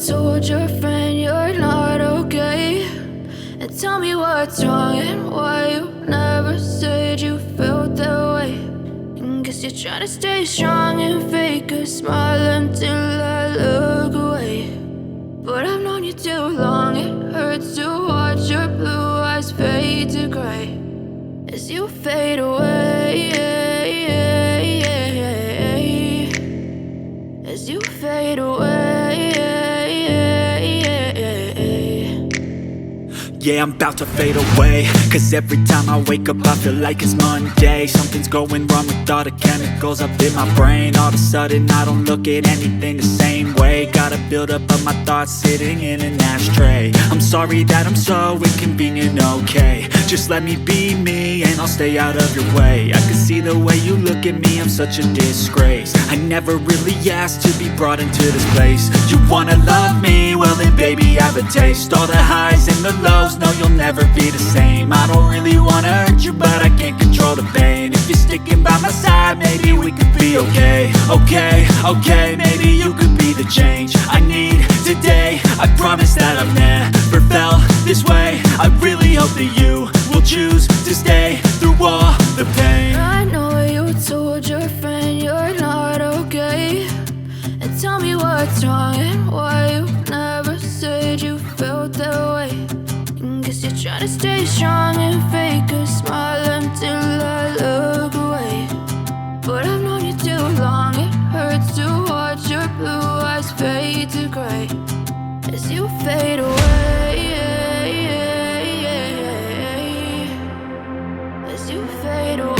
told your friend you're not okay, and tell me what's wrong and why you never said you felt that way. And guess you're trying to stay strong and fake a smile until I look away. But I've known you too long, it hurts to watch your blue eyes fade to gray as you fade away, as you fade away. Yeah, I'm about to fade away, cause every time I wake up I feel like it's Monday. Something's going wrong with all the chemicals up in my brain. All of a sudden I don't look at anything the same way. Got a buildup of my thoughts sitting in an ashtray. I'm sorry that I'm so inconvenient, okay. Just let me be me and I'll stay out of your way. I can see the way you look at me, I'm such a disgrace. I never really asked to be brought into this place. You wanna love me? Well then baby I have a taste. All the highs and the lows, no you'll never be the same. I don't really wanna hurt you but I can't control the pain. If you're sticking by my side maybe we could be okay. Okay, maybe you could be the change I need today. I promise that I've never felt this way. I really hope that you will choose to stay through all the pain. I know you told your friend you're not okay, and tell me what's wrong and why you never said you felt that way. And guess you're trying to stay strong and fake a smile until I look away. But I've known you too long, it hurts to watch your blue eyes fade to gray as you fade away, as you fade away.